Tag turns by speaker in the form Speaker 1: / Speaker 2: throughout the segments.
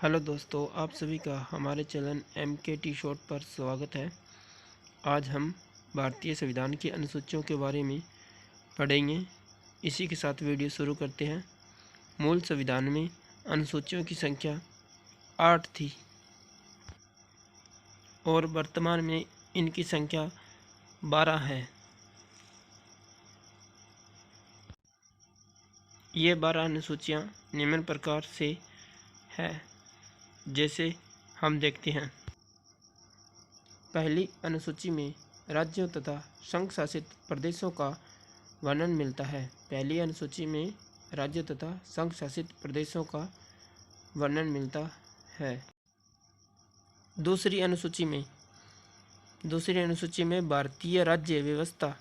Speaker 1: Hello दोस्तों, आप सभी का हमारे चैनल MKT शॉर्ट पर स्वागत है। आज हम भारतीय संविधान की अनुसूचियों के बारे में पढ़ेंगे। इसी के साथ वीडियो शुरू करते हैं। मूल संविधान में अनुसूचियों की संख्या 8 थी और वर्तमान में इनकी संख्या 12 है। ये 12 अनुसूचियाँ निम्न प्रकार से है, जैसे हम देखते हैं। पहली अनुसूची में राज्यों तथा संघ शासित प्रदेशों का वर्णन मिलता है। पहली अनुसूची में राज्य तथा संघ शासित प्रदेशों का वर्णन मिलता है। दूसरी अनुसूची में भारतीय राज्य व्यवस्था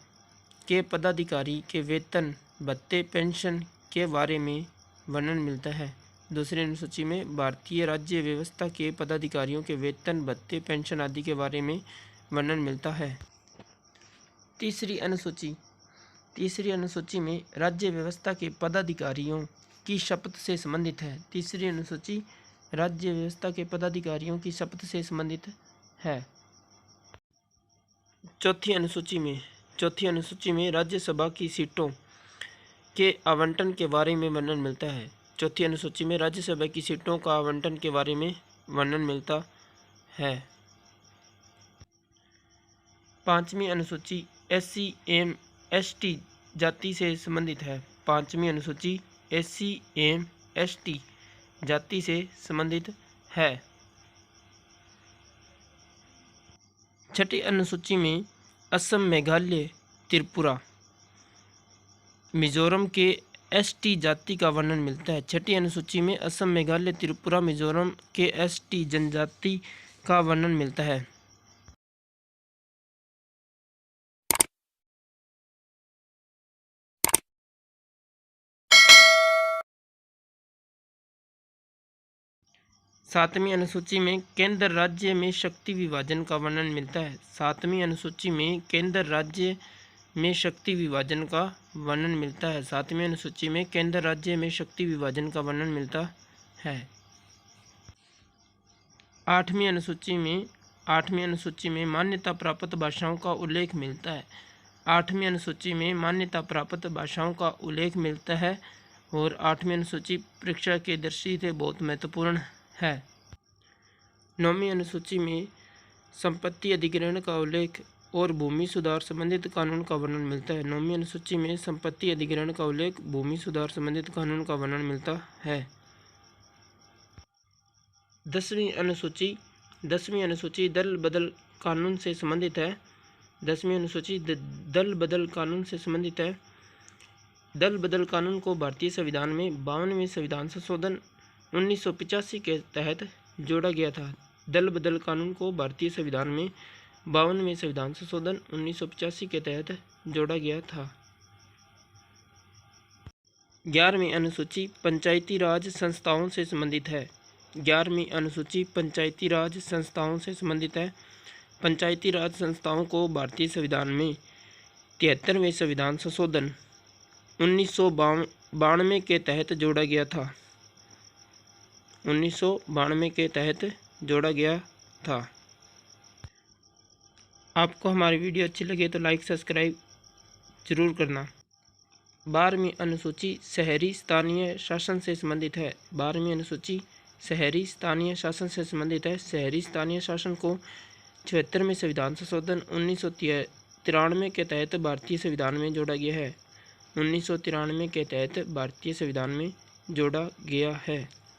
Speaker 1: के पदाधिकारी के वेतन, भत्ते, पेंशन के बारे में वर्णन मिलता है। दूसरी अनुसूची में भारतीय राज्य व्यवस्था के पदाधिकारियों के वेतन, भत्ते, पेंशन आदि के बारे में वर्णन मिलता है। तीसरी अनुसूची में राज्य व्यवस्था के पदाधिकारियों की शपथ से संबंधित है। तीसरी अनुसूची राज्य व्यवस्था के पदाधिकारियों की शपथ से संबंधित है। चौथी अनुसूची में राज्यसभा की सीटों के आवंटन के बारे में वर्णन मिलता है। चौथी अनुसूची में राज्यसभा की सीटों का आवंटन के बारे में वर्णन मिलता है। पांचवी अनुसूची SC एवं ST जाति से संबंधित है। पांचवी अनुसूची SC एवं ST जाति से संबंधित है। छठी अनुसूची में असम, मेघालय, त्रिपुरा, मिजोरम के ST जाति का वर्णन मिलता है। छठी अनुसूची में असम, मेघालय, त्रिपुरा, मिजोरम के ST जनजाति का वर्णन मिलता है। सातवीं अनुसूची में केंद्र राज्य में शक्ति विभाजन का वर्णन मिलता है। सातवीं अनुसूची में केंद्र राज्य में शक्ति विभाजन का वर्णन मिलता है। सातवीं अनुसूची में केंद्र राज्य में शक्ति विभाजन का वर्णन मिलता है। आठवीं अनुसूची में मान्यता प्राप्त भाषाओं का उल्लेख मिलता है। आठवीं अनुसूची में मान्यता प्राप्त भाषाओं का उल्लेख मिलता है और आठवीं अनुसूची परीक्षा की दृष्टि से बहुत महत्वपूर्ण है। नौवीं अनुसूची में संपत्ति अधिग्रहण का उल्लेख और भूमि सुधार संबंधित कानून का वर्णन मिलता है। नौवीं अनुसूची में संपत्ति अधिग्रहण का उल्लेख, भूमि सुधार संबंधित कानून का वर्णन मिलता है। दसवीं अनुसूची दल बदल कानून से संबंधित है। दसवीं अनुसूची दल बदल कानून से संबंधित है। दल बदल कानून को भारतीय संविधान में 52वें संविधान संशोधन 1985 के तहत जोड़ा गया था। दल बदल कानून को भारतीय संविधान में 52वें संविधान संशोधन 1985 के तहत जोड़ा गया था। 11वीं अनुसूची पंचायती राज संस्थाओं से संबंधित है। 11वीं अनुसूची पंचायती राज संस्थाओं से संबंधित है। पंचायती राज संस्थाओं को भारतीय संविधान में 73वें संविधान संशोधन 1992 के तहत जोड़ा गया था। 1992 के तहत जोड़ा गया था। आपको हमारी वीडियो अच्छी लगे तो लाइक, सब्सक्राइब जरूर करना। 12वीं अनुसूची शहरी स्थानीय शासन से संबंधित है। 12वीं अनुसूची शहरी स्थानीय शासन से संबंधित है। शहरी स्थानीय शासन को 76वें संविधान संशोधन 1993 के तहत भारतीय संविधान में जोड़ा गया है। 1993 के तहत भारतीय संविधान में जोड़ा गया है।